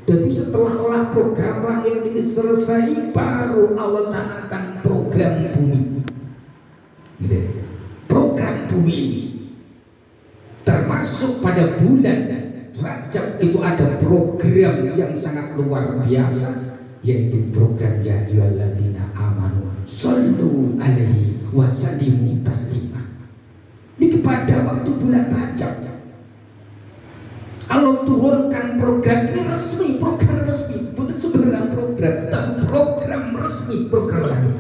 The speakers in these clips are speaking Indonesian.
Jadi setelah program langit ini selesai, baru Allah canangkan program bumi. Gitu. Program bumi ini termasuk pada bulan Rajab itu ada program yang sangat luar biasa, yaitu program ya ayyuhalladzina amanu shollu alaihi wasallimu taslima. Ini pada waktu bulan Rajab Allah turunkan program ini resmi, program resmi, bukan sebenarnya program, tapi program resmi, program langit.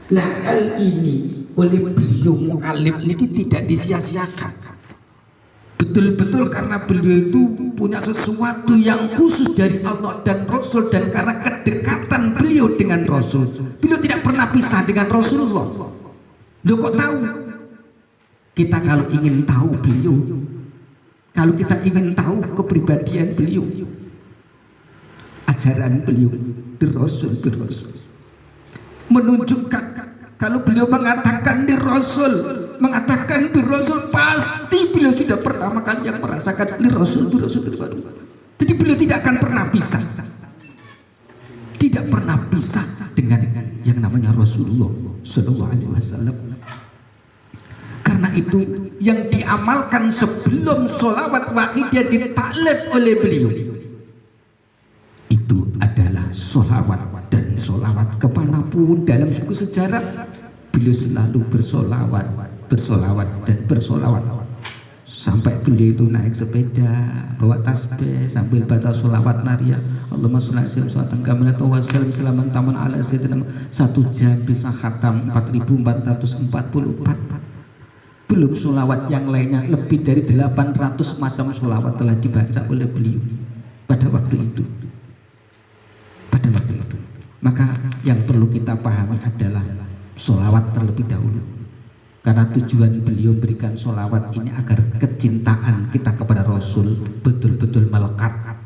Lah hal ini oleh beliau mu'alim ini tidak disia-siakan. Betul-betul karena beliau itu punya sesuatu yang khusus dari Allah dan Rasul, dan karena kedekatan beliau dengan Rasul, beliau tidak pernah pisah dengan Rasulullah. Loh kok tahu? Kita kalau ingin tahu beliau, kalau kita ingin tahu kepribadian beliau, ajaran beliau di Rasul, menunjukkan kalau beliau mengatakan di Rasul, pasti beliau sudah pertama kali yang merasakan di Rasul. Jadi beliau tidak akan pernah pisah, tidak pernah pisah dengan yang namanya Rasulullah Sallallahu Alaihi Wasallam. Karena itu yang diamalkan sebelum sholawat waqidah ditaklid oleh beliau itu adalah sholawat, dan sholawat kemanapun dalam suku sejarah beliau selalu bersolawat dan bersolawat, sampai beliau itu naik sepeda bawa tasbih sambil baca sholawat naria Allahumma sholli ala sayyidina kamilatan wa sallim salaman taman ala sayyidina, 1 jam bisa khatam 4444. Belum sholawat yang lainnya, lebih dari 800 macam sholawat telah dibaca oleh beliau pada waktu itu. Maka yang perlu kita pahami adalah sholawat terlebih dahulu, karena tujuan beliau berikan sholawat ini agar kecintaan kita kepada Rasul betul-betul melekat,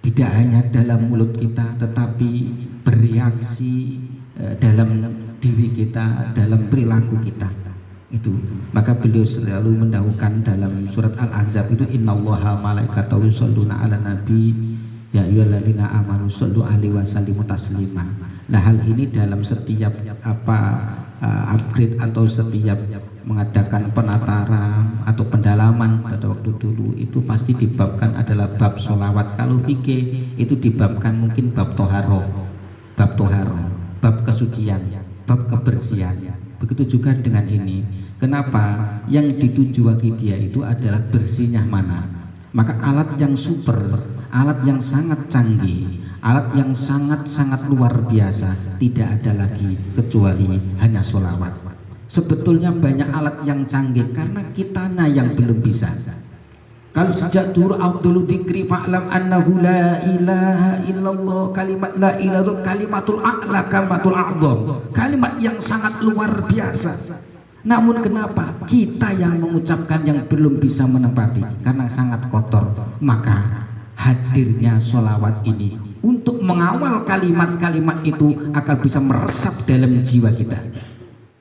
tidak hanya dalam mulut kita tetapi bereaksi dalam diri kita, dalam perilaku kita. Itu maka beliau selalu mendahulukan dalam surat Al-Ahzab itu innallaha malaikatahu yusholluna ala nabi ya ayyuhalladzina amanu shollu alaihi wasallimu taslima. Nah hal ini dalam setiap upgrade atau setiap mengadakan penataran atau pendalaman pada waktu dulu itu pasti dibabkan adalah bab sholawat. Kalau fikih itu dibabkan mungkin bab toharo, bab kesucian, bab kebersihan. Begitu juga dengan ini. Kenapa? Yang dituju waqidah itu adalah bersihnya mana? Maka alat yang super, alat yang sangat canggih, alat yang sangat luar biasa tidak ada lagi kecuali hanya sholawat. Sebetulnya banyak alat yang canggih karena kitanya yang belum bisa. Kalau sejak dulu Abdul Dzikri fa'lam annahu la ilaha illallah, kalimat la ilaha kalimatul a'la kalimatul a'zam, kalimat yang sangat luar biasa. Namun kenapa kita yang mengucapkan yang belum bisa menempati? Karena sangat kotor. Maka hadirnya sholawat ini untuk mengawal kalimat-kalimat itu agar bisa meresap dalam jiwa kita.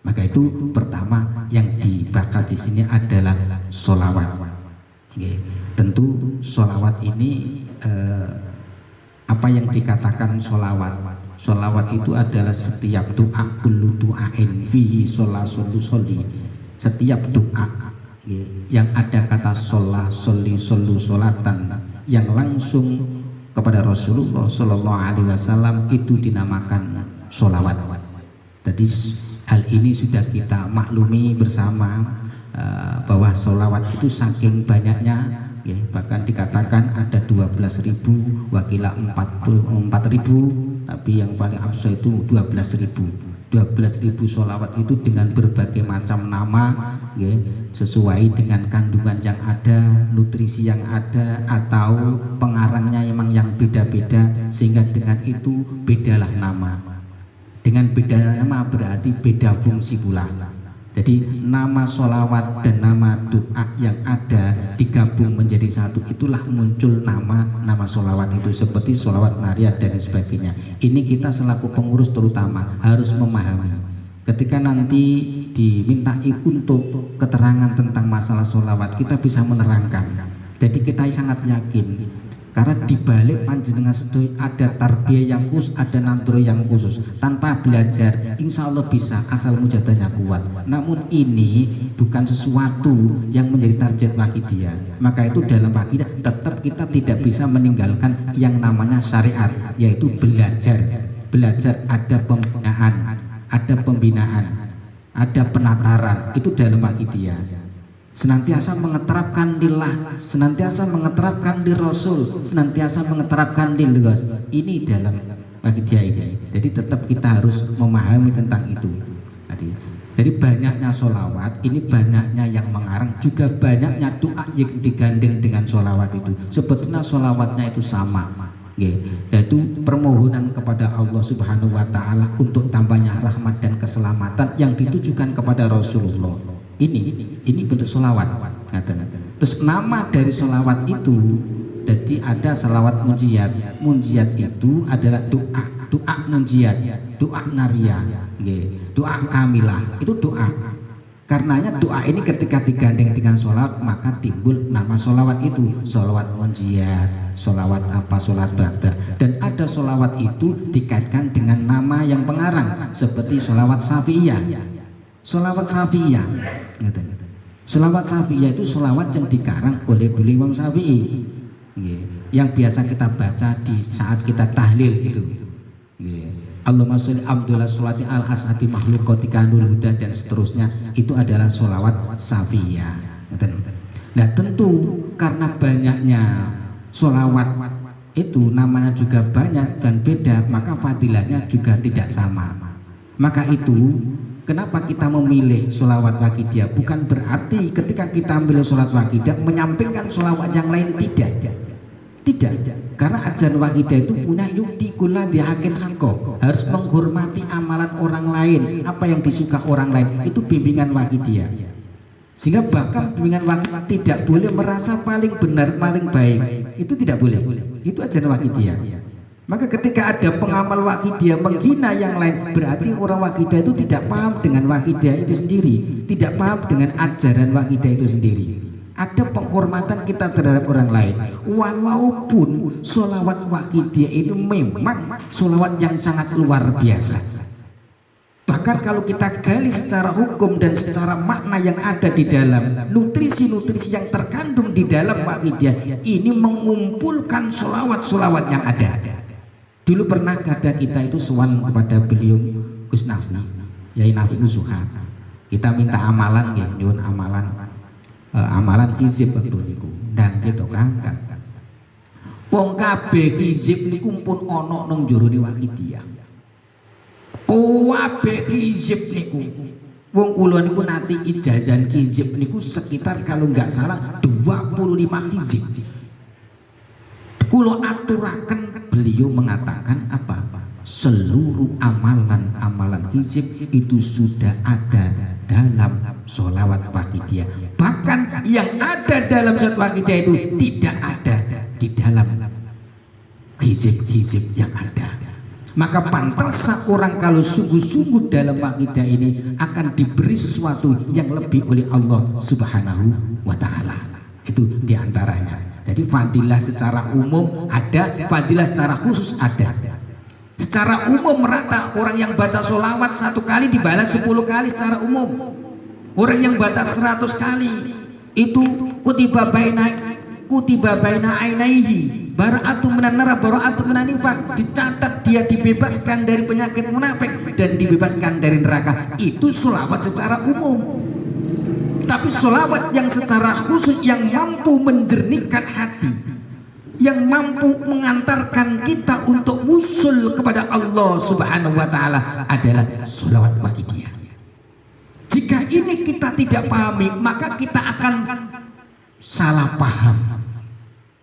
Maka itu pertama yang dibahas di sini adalah sholawat. Tentu sholawat ini apa yang dikatakan sholawat? Sholawat itu adalah setiap doa, kullu du'ain fihi sholli, setiap doa yang ada kata sholah, sholli, shollu, sholatan yang langsung kepada Rasulullah Sallallahu Alaihi Wasallam itu dinamakan sholawat. Jadi hal ini sudah kita maklumi bersama bahwa sholawat itu saking banyaknya, bahkan dikatakan ada 12.000, wakilah 44.000, tapi yang paling absah itu 12.000 sholawat itu dengan berbagai macam nama, sesuai dengan kandungan yang ada, nutrisi yang ada, atau pengarangnya memang yang beda-beda, sehingga dengan itu bedalah nama. Dengan beda nama berarti beda fungsi pula. Jadi nama sholawat dan nama doa yang ada digabung menjadi satu, itulah muncul nama sholawat itu, seperti sholawat nariyat dan sebagainya. Ini kita selaku pengurus terutama harus memahami. Ketika nanti dimintai untuk keterangan tentang masalah sholawat, kita bisa menerangkan Jadi kita sangat yakin karena dibalik panjenengan sedaya ada tarbiyah yang khusus, ada nantro yang khusus. Tanpa belajar insya Allah bisa asal mujadahnya kuat. Namun ini bukan sesuatu yang menjadi target wakidiyah. Maka itu dalam wakidiyah tetap kita tidak bisa meninggalkan yang namanya syariat, yaitu belajar. Belajar ada pembinaan, ada penataran, itu dalam wakidiyah. Senantiasa mengeterapkan lillah, senantiasa mengeterapkan di Rasul, senantiasa mengeterapkan di lugas. Ini dalam wakidiyah ini. Jadi tetap kita harus memahami tentang itu. Jadi banyaknya sholawat, ini banyaknya yang mengarang, juga banyaknya doa yang digandeng dengan sholawat itu. Sebetulnya sholawatnya itu sama, yaitu permohonan kepada Allah Subhanahu Wa Taala untuk tambahnya rahmat dan keselamatan yang ditujukan kepada Rasulullah. Ini bentuk sholawat. Terus nama dari sholawat itu, jadi ada sholawat munjiat. Munjiat itu adalah doa munjiat, doa naria, doa kamilah. Itu doa. Karenanya doa ini ketika digandeng dengan sholawat maka timbul nama sholawat itu, sholawat munjiat, sholawat apa, sholawat badar. Dan ada sholawat itu dikaitkan dengan nama yang pengarang seperti sholawat syafi'iyah. Sholawat syafi'iyah, sholawat syafi'iyah itu sholawat yang dikarang oleh beliau Imam Syafi'i, yang biasa kita baca di saat kita tahlil itu. Allahumma sholli Abdullah sholati al asati makhluqatika nul huda dan seterusnya, itu adalah sholawat syafi'iyah. Nah tentu karena banyaknya sholawat itu namanya juga banyak dan beda, maka fadilahnya juga tidak sama. Maka itu kenapa kita memilih sholawat wakidiyah? Bukan berarti ketika kita memilih sholawat wakidiyah menyampingkan sholawat yang lain, tidak. Karena ajaran wakidiyah itu punya yukti kula dihakin hakoh, harus menghormati amalan orang lain, apa yang disuka orang lain, itu bimbingan wakidiyah. Sehingga bahkan bimbingan wakidiyah tidak boleh merasa paling benar, paling baik, itu tidak boleh. Itu ajaran wakidiyah. Maka ketika ada pengamal wakidiyah menghina yang lain, berarti orang wakidiyah itu tidak paham dengan wakidiyah itu sendiri, tidak paham dengan ajaran wakidiyah itu sendiri. Ada penghormatan kita terhadap orang lain, walaupun sholawat wakidiyah itu memang sholawat yang sangat luar biasa. Bahkan kalau kita gali secara hukum dan secara makna yang ada di dalam, nutrisi-nutrisi yang terkandung di dalam wakidiyah ini mengumpulkan sholawat-sholawat yang ada. Dulu pernah ada kita itu sowan kepada beliau Gus Nafi, Yai Nafi Uzuha. Kita minta amalan, nyuwun amalan hizib waktu niku. Ndang gitu kan. Wong kabeh hizib niku pun ana nang jerone wakidiyah. Kabeh hizib niku. Wong kula niku nanti ijazah hizib niku sekitar kalau nggak salah 25 hizib. Kulo aturaken, beliau mengatakan apa? Seluruh amalan hizib itu sudah ada dalam sholawat wakidiyah. Bahkan yang ada dalam sholawat wakidiyah itu tidak ada di dalam hizib-hizib yang ada. Maka pantas seorang kalau sungguh-sungguh dalam wakidiyah ini akan diberi sesuatu yang lebih oleh Allah Subhanahu Wa Ta'ala. Itu diantaranya. Jadi fadilah secara umum ada, fadilah secara khusus ada. Secara umum merata, orang yang baca sholawat 1 kali dibalas 10 kali secara umum. Orang yang baca 100 kali itu kutiba baina ainaihi bara'atu minan nar bara'atu minan nifaq, dicatat dia dibebaskan dari penyakit munafik dan dibebaskan dari neraka. Itu sholawat secara umum. Tapi sholawat yang secara khusus yang mampu menjernihkan hati, yang mampu mengantarkan kita untuk usul kepada Allah Subhanahu Wa Ta'ala adalah sholawat wakidiyah. Jika ini kita tidak pahami, maka kita akan salah paham.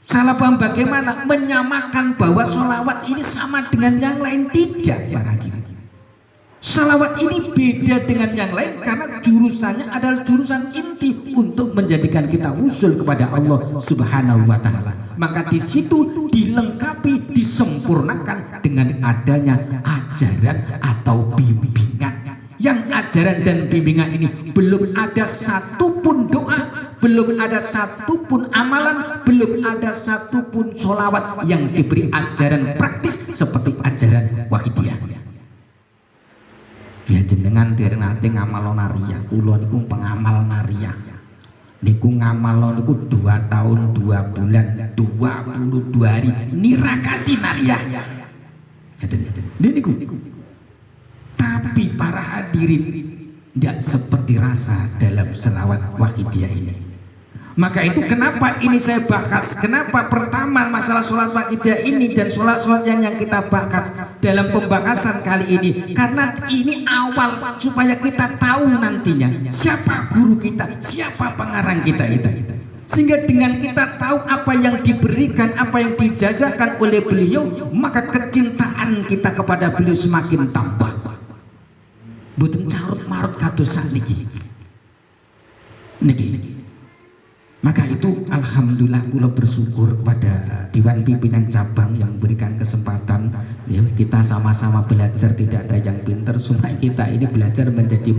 Salah paham bagaimana? Menyamakan bahwa sholawat ini sama dengan yang lain. Tidak, para hadirin. Sholawat ini beda dengan yang lain karena jurusannya adalah jurusan inti untuk menjadikan kita usul kepada Allah Subhanahu Wa Ta'ala. Maka di situ dilengkapi, disempurnakan dengan adanya ajaran atau bimbingan. Yang ajaran dan bimbingan ini belum ada satupun doa belum ada satupun amalan, belum ada satupun sholawat yang diberi ajaran praktis seperti ajaran Wahidiyah. Ya jenengan dereng nate ngamal nariyah, kula niku pengamal nariyah. Niku ngamal niku 2 tahun 2 bulan 22 hari nirakati nariyah. Niku. Tapi para hadirin tidak seperti rasa dalam selawat Wahidiyah ini. Maka itu kenapa ini saya bahas, kenapa pertama masalah sholat Wahidiyah ini dan sholat-sholat yang kita bahas dalam pembahasan kali ini, karena ini awal supaya kita tahu nantinya siapa guru kita, siapa pengarang kita itu, sehingga dengan kita tahu apa yang diberikan, apa yang dijajakan oleh beliau, maka kecintaan kita kepada beliau semakin tambah. Boten carut marut kados sakniki. Niki. Maka itu alhamdulillah kula bersyukur kepada Dewan Pimpinan Cabang yang berikan kesempatan ya, kita sama-sama belajar, tidak ada yang pinter, supaya kita ini belajar menjadi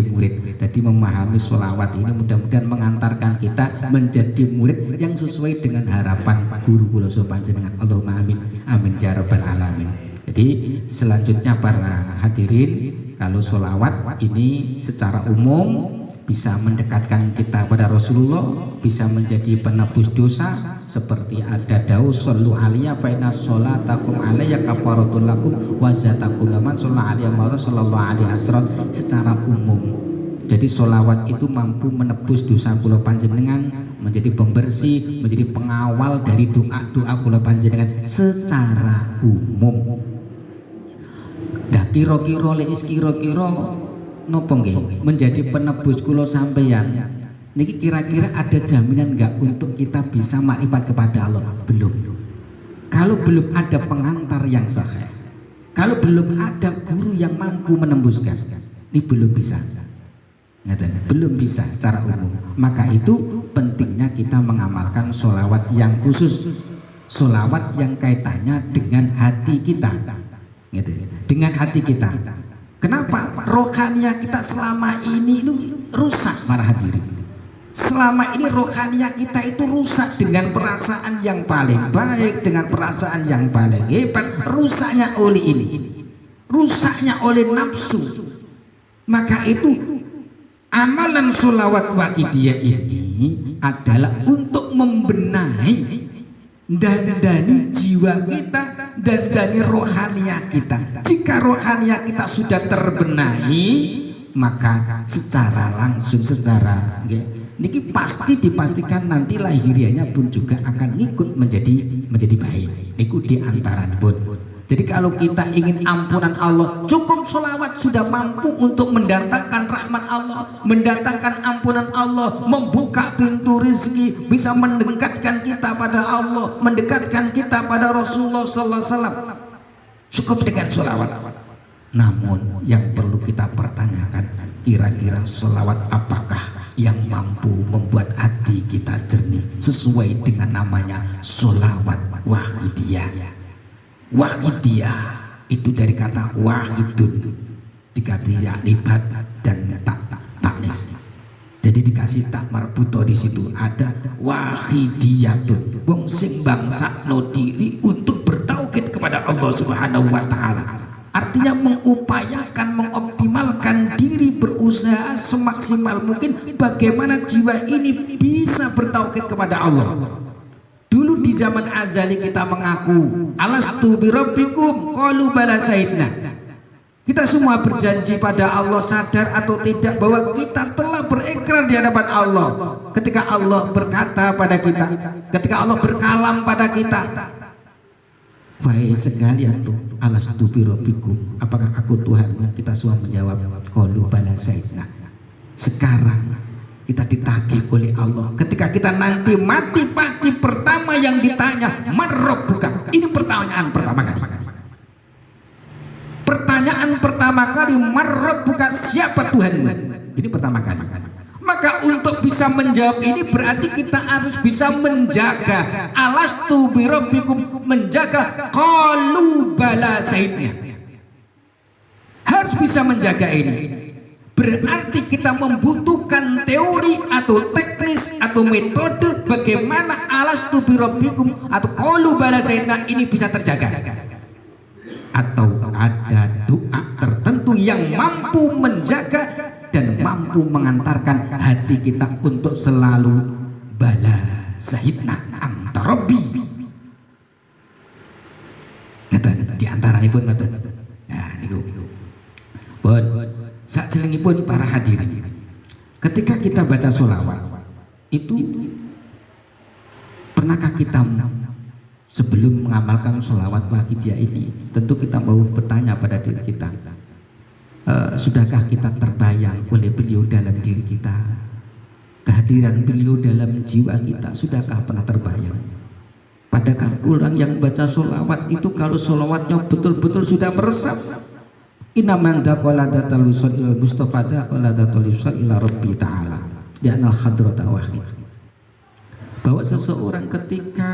murid, jadi memahami sholawat ini mudah-mudahan mengantarkan kita menjadi murid yang sesuai dengan harapan guru kula panjenengan. Allahumma amin amin ya rabbal alamin. Jadi selanjutnya para hadirin, kalau sholawat ini secara umum bisa mendekatkan kita pada Rasulullah, bisa menjadi penebus dosa, seperti ada dawu shollu alaiya fa inna sholatakum alayya kafaratul lakum wa zatakum laman shalla alaihi wa sallallahu alaihi wasallam secara umum. Jadi sholawat itu mampu menebus dosa kula panjenengan, menjadi pembersih, menjadi pengawal dari doa-doa kula panjenengan secara umum. Dah kira-kira leis kira-kira nopo nggih menjadi penebus kula sampeyan niki, kira-kira ada jaminan enggak untuk kita bisa makrifat kepada Allah? Belum. Kalau belum ada pengantar yang sahih, kalau belum ada guru yang mampu menembuskan, ini belum bisa. Belum bisa secara umum. Maka itu pentingnya kita mengamalkan sholawat yang khusus, sholawat yang kaitannya dengan hati kita, gitu, dengan hati kita. Kenapa rohaniah kita selama ini rusak para hadirin? Selama ini rohaniah kita itu rusak dengan perasaan yang paling baik, dengan perasaan yang paling hebat, rusaknya oleh ini, rusaknya oleh nafsu. Maka itu amalan sholawat Wahidiyah ini adalah untuk membenahi dandani jiwa kita, dandani rohaniah kita. Jika rohaniah kita sudah terbenahi, maka secara langsung, secara niki pasti dipastikan nanti lahiriahnya pun juga akan ikut menjadi baik. Niku diantara pun. Jadi kalau kita ingin ampunan Allah, cukup sholawat sudah mampu untuk mendatangkan rahmat Allah, mendatangkan ampunan Allah, membuka pintu rezeki, bisa mendekatkan kita pada Allah, mendekatkan kita pada Rasulullah sallallahu alaihi wasallam. Cukup dengan sholawat. Namun yang perlu kita pertanyakan, kira-kira sholawat apakah yang mampu membuat hati kita jernih sesuai dengan namanya sholawat Wahidiyah. Wahidiyah itu dari kata wahidun, dikasih ya libat dan taknis. Jadi dikasih tak marbuto, di situ ada wahidiyatun, wong sing bangsakno diri untuk bertauhid kepada Allah Subhanahu wa taala. Artinya mengupayakan, mengoptimalkan diri, berusaha semaksimal mungkin bagaimana jiwa ini bisa bertauhid kepada Allah. Dulu di zaman azali kita mengaku alastu birabbikum qalu bala sayyidna. Kita semua berjanji pada Allah, sadar atau tidak bahwa kita telah berikrar di hadapan Allah. Ketika Allah berkata pada kita, ketika Allah berkalam pada kita, wahai sekalian tuh, alastu birabbikum, apakah aku Tuhanmu? Kita semua menjawab qalu bala sayyidna. Sekarang kita ditagih oleh Allah. Ketika kita nanti mati, pasti pertama yang ditanya man rabbuka. Ini pertanyaan pertama kali. Pertanyaan pertama kali, man rabbuka, siapa Tuhanmu? Ini pertama kali. Maka untuk bisa menjawab ini berarti kita harus bisa menjaga alastu birabbikum, menjaga qalu bala sayyidnya. Harus bisa menjaga ini. Berarti kita membutuhkan teori atau teknis atau metode bagaimana alastu birabbikum atau qalu bala sayyidina ini bisa terjaga, atau ada doa tertentu yang mampu menjaga dan mampu mengantarkan hati kita untuk selalu bala sayyidina anta rabbi. Ngeten di antaranipun ngeten. Nah niku. Pun sajelengipun para hadirin, ketika kita baca sholawat itu, pernahkah kita sebelum mengamalkan sholawat wahidiyah ini, tentu kita mau bertanya pada diri kita, sudahkah kita terbayang oleh beliau dalam diri kita, kehadiran beliau dalam jiwa kita, sudahkah pernah terbayang? Padahal orang yang baca sholawat itu kalau sholawatnya betul-betul sudah meresap, inaman daqoladatal usul ilal mustafa daqoladatal usul ila rabbi ta'ala di anal hadrata wahid, bahwa seseorang ketika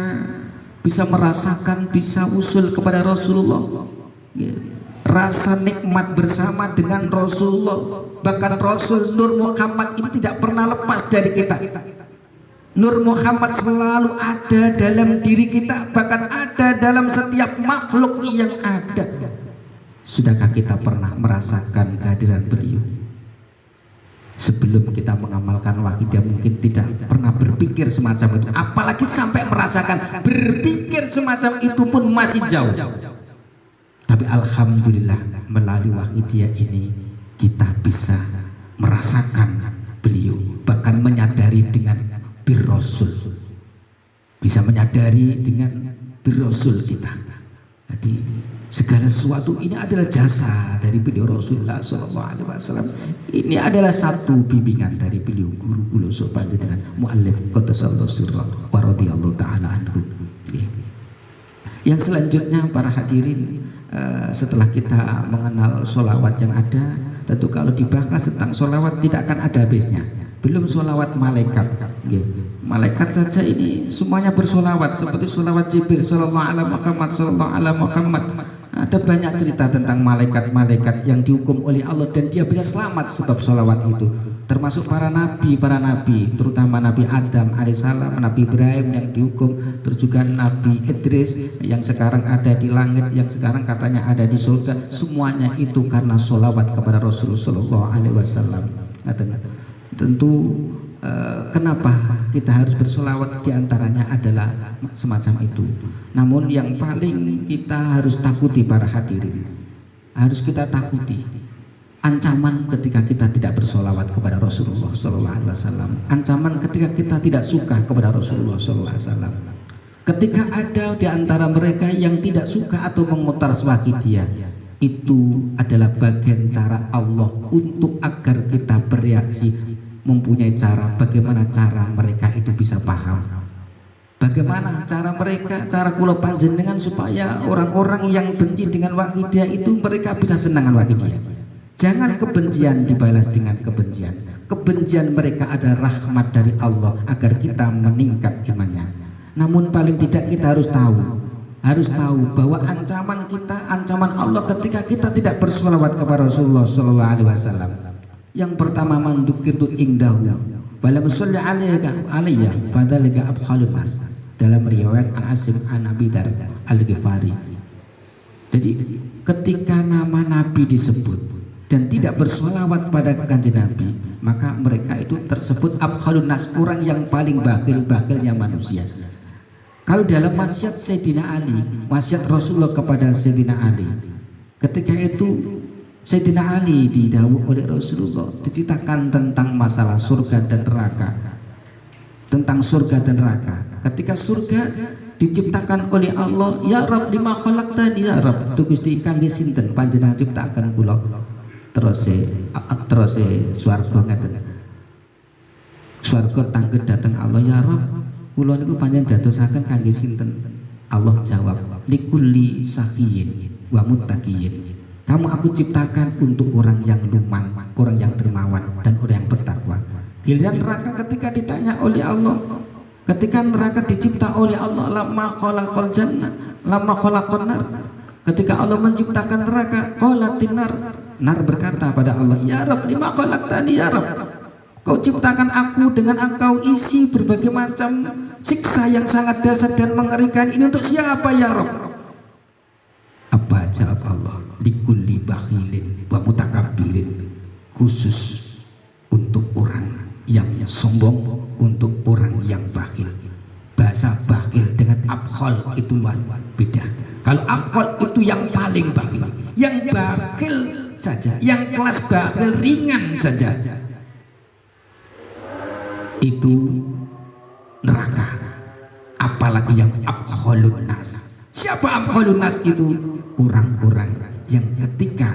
bisa merasakan, bisa usul kepada Rasulullah, rasa nikmat bersama dengan Rasulullah, bahkan Rasul Nur Muhammad ini tidak pernah lepas dari kita. Nur Muhammad selalu ada dalam diri kita, bahkan ada dalam setiap makhluk yang ada. Sudahkah kita pernah merasakan kehadiran beliau? Sebelum kita mengamalkan wahidiyah mungkin tidak pernah berpikir semacam itu, apalagi sampai merasakan. Berpikir semacam itu pun masih jauh. Tapi alhamdulillah melalui wahidiyah ini kita bisa merasakan beliau, bahkan menyadari dengan bir Rasul, bisa menyadari dengan bir Rasul kita. Jadi segala sesuatu ini adalah jasa dari beliau Rasulullah SAW. Ini adalah satu bimbingan dari beliau, guru kula panjenengan muallif qaddasallahu sirra wa radhiyallahu taala anhu. Yang selanjutnya para hadirin, setelah kita mengenal sholawat yang ada, tentu kalau dibahas tentang sholawat tidak akan ada habisnya. Belum sholawat malaikat, malaikat saja ini semuanya bersolawat, seperti sholawat Jibril sallallahu ala Muhammad sallallahu ala Muhammad. Ada banyak cerita tentang malaikat-malaikat yang dihukum oleh Allah dan dia bisa selamat sebab sholawat itu, termasuk para nabi, terutama Nabi Adam alaihissalam, Nabi Ibrahim yang dihukum, terus juga Nabi Idris yang sekarang ada di langit, yang sekarang katanya ada di surga. Semuanya itu karena sholawat kepada Rasulullah sallallahu alaihi wasallam. Tentu kenapa kita harus bersolawat, diantaranya adalah semacam itu. Namun yang paling kita harus takuti para hadirin, harus kita takuti ancaman ketika kita tidak bersolawat kepada Rasulullah SAW. Ancaman ketika kita tidak suka kepada Rasulullah SAW. Ketika ada di antara mereka yang tidak suka atau memutar wahidiyah, itu adalah bagian cara Allah untuk agar kita bereaksi, mempunyai cara bagaimana cara mereka itu bisa paham, bagaimana cara mereka, cara kula panjenengan supaya orang-orang yang benci dengan wahidiyah itu mereka bisa senang dengan wahidiyah. Jangan kebencian dibalas dengan kebencian. Kebencian mereka adalah rahmat dari Allah agar kita meningkat imannya. Namun paling tidak kita harus tahu bahwa ancaman kita, ancaman Allah ketika kita tidak bersolawat kepada Rasulullah SAW. Yang pertama, mandukitu ingdahu walam sholli alayya fadzalika abkhalun nas, dalam riwayat An-Asim an Abi Dzar Al-Ghifari. Jadi ketika nama Nabi disebut dan tidak bersolawat pada kanjeng Nabi, maka mereka itu tersebut abkhalun nas, orang yang paling bakhil-bakhilnya manusia. Kalau dalam wasiat Sayyidina Ali, wasiat Rasulullah kepada Sayyidina Ali, ketika itu Sayyidina Ali didhawuhi oleh Rasulullah diceritakan tentang masalah surga dan neraka, tentang surga dan neraka. Ketika surga diciptakan oleh Allah, ya Rabb lima khalaqtani ya Rabb, tu Gusti kangge sinten panjenengan ciptakan kula. Terus swarga ngaten, swarga tangget dateng Allah, ya Rabb kula niku panjenengan dadosaken kangge sinten? Allah jawab, likulli sakhiyin wa muttaqiyyin, kamu aku ciptakan untuk orang yang luman, orang yang dermawan, dan orang yang bertakwa. Giliran neraka ketika ditanya oleh Allah, ketika neraka dicipta oleh Allah, lama khalaqal jannah, lama khalaqan nar. Ketika Allah menciptakan neraka, qalatin nar, nar berkata pada Allah, ya Rabb lima khalaqtani ya Rabb, Kau ciptakan aku dengan engkau isi berbagai macam siksa yang sangat dahsyat dan mengerikan. Ini untuk siapa ya Rabb? Apa jawab Allah? Likulli bakhilin wa mutakabbirin, khusus untuk orang yang sombong, untuk orang yang bakhil. Bahasa bakhil dengan abkhol itu beda. Kalau abkhol itu yang paling bakhil, yang bakhil saja, yang kelas bakhil ringan saja, itu neraka. Apalagi yang abkholun nas. Siapa abkholun nas? Itu orang-orang yang ketika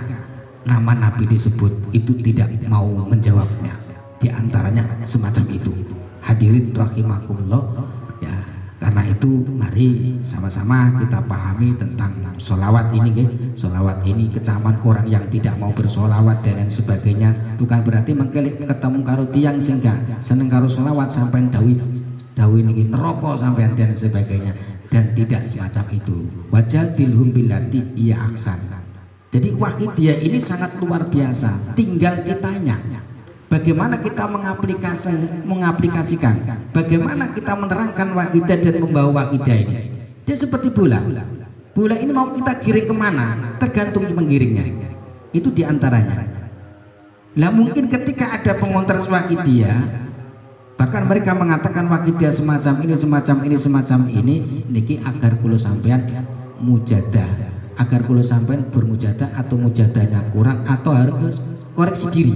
nama Nabi disebut itu tidak mau menjawabnya. Di antaranya semacam itu. Hadirin rahimakumullah ya. Karena itu mari sama-sama kita pahami tentang sholawat ini ya. Sholawat ini kecaman orang yang tidak mau bersolawat dan lain sebagainya. Bukan berarti mengkelik ketemu karo tiang sehingga seneng karo sholawat sampai dawi ini neraka sampai dan sebagainya. Dan tidak semacam itu. Wajal dilhum billati iya aksan. Jadi wahidiyah ini sangat luar biasa. Tinggal kitanya. Bagaimana kita mengaplikasikan, bagaimana kita menerangkan wakidah dan membawa wakidah ini. Dia seperti bola. Bola ini mau kita giring kemana, tergantung menggiringnya. Itu diantaranya. Lah mungkin ketika ada pengontras wakidah, bahkan mereka mengatakan wakidah semacam ini, semacam ini, semacam ini, niki agar kulo sampean mujadah, agar kulo sampean bermujadah atau mujadahnya kurang atau harus koreksi diri.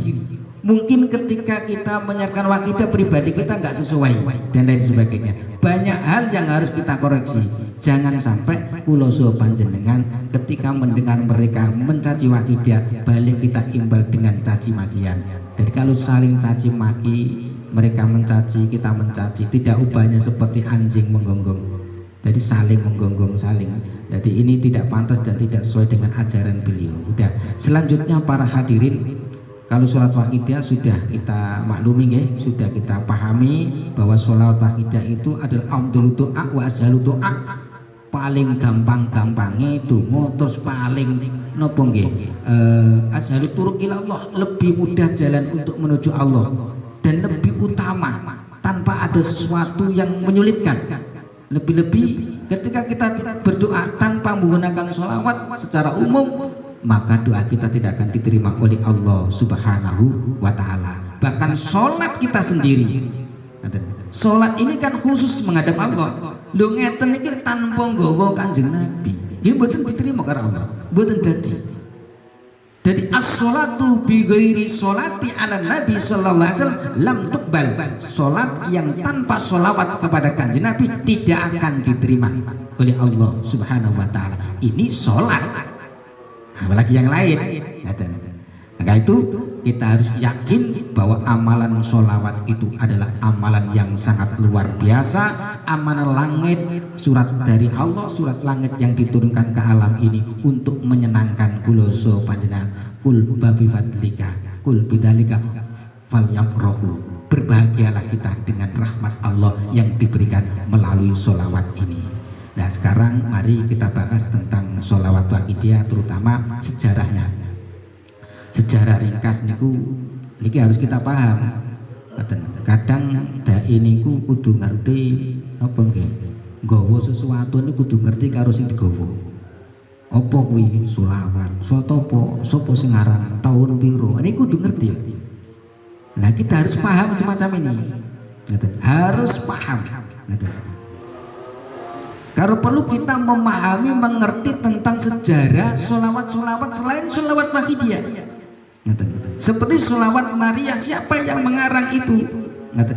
Mungkin ketika kita menyiarkan wakidah pribadi kita nggak sesuai dan lain sebagainya. Banyak hal yang harus kita koreksi. Jangan sampai kuloso panjenengan ketika mendengar mereka mencaci wakidah balik kita imbal dengan caci makian. Jadi kalau saling caci maki, mereka mencaci, kita mencaci, tidak ubahnya seperti anjing menggonggong. Jadi saling menggonggong, saling. Jadi ini tidak pantas dan tidak sesuai dengan ajaran beliau. Udah. Selanjutnya para hadirin, kalau sholat wakidah sudah kita maklumi ya, sudah kita pahami bahwa sholat wakidah itu adalah amdul doa wa ashalu doa. Paling gampang-gampangnya itu terus paling nopo nggih, ashalu turuk ilallah, lebih mudah jalan untuk menuju Allah dan lebih utama tanpa ada sesuatu yang menyulitkan. Lebih-lebih ketika kita berdoa tanpa menggunakan sholawat secara umum, maka doa kita tidak akan diterima oleh Allah Subhanahu wa Ta'ala. Bahkan sholat kita sendiri, sholat ini kan khusus menghadap Allah. Lu ngeten iki tanpa nggawa Kanjeng Nabi, ini mboten diterima karena Allah, mboten dadi. Jadi as-sholatu bi ghairi sholati ala Nabi sallallahu alaihi wasallam lam tuqbal. Sholat yang tanpa sholawat kepada Kanjeng Nabi tidak akan diterima oleh Allah Subhanahu wa Ta'ala. Ini sholat, apalagi yang lain. Maka itu kita harus yakin bahwa amalan sholawat itu adalah amalan yang sangat luar biasa. Amalan langit, surat dari Allah, surat langit yang diturunkan ke alam ini untuk menyenangkan kuloso panjenengan. Kul babi fadlika, kul bidalika fal yafrohu. Berbahagialah kita dengan rahmat Allah yang diberikan melalui sholawat ini. Nah sekarang mari kita bahas tentang sholawat wakidah, terutama sejarahnya. Sejarah ringkas niku niki harus kita paham. Kadang dai niku kudu ngerti apa nggih, nggawa sesuatu niku kudu ngerti karo sing digawa. Apa kuwi sholawat, soto apa, sapa sing aran, tahun piro, niku kudu ngerti ya. Nah kita harus paham semacam ini. Harus paham. Kalau perlu kita memahami, mengerti tentang sejarah sholawat-sholawat selain sholawat wakidah. Seperti sholawat Maria, siapa yang mengarang itu?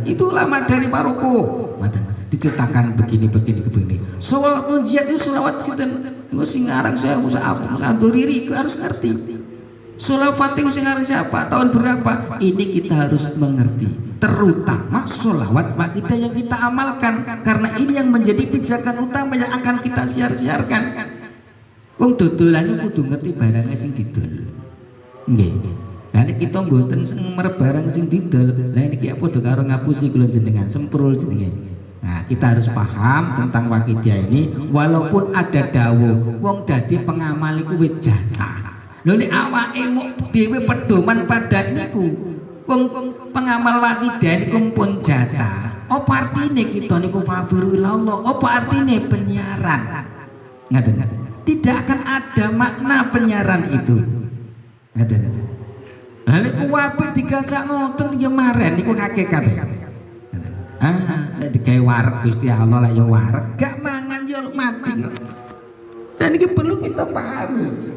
Itu ulama dari Maroko. Diceritakan begini. Sholawat munjiat itu sholawat sing ngarang saya Duriri, harus ngerti. Sholawat Fatih sing ngarang siapa? Tahun berapa? Ini kita harus mengerti. Terutama sholawat wakidah yang kita amalkan, karena ini yang menjadi pijakan utama yang akan kita siar-siarkan. Wong dodolan kudu ngerti barangnya sing didol. Nggih. Lah nek kita mboten merep barang sing didol, lah niki padha karo ngapusi kula jenengan, semprul jenenge. Nah, kita harus paham tentang wakidah ini, walaupun ada dawuh wong dadi pengamal iku wis jatah. Lho nek awake dhewe pedoman pada niku, Wong pengamal wakidah niku pun jatah. Apa artine kita niku fafiru ilallah? Apa artine penyiaran? Ngaten. Tidak akan ada makna penyiaran itu. Ngaten. Hale kuwabe digasak ngoten ya maren niku hakikat. Nek digawe wareg Gusti Allah lah ya wareg, gak mangan ya mati kok. Dan ini perlu kita pahami.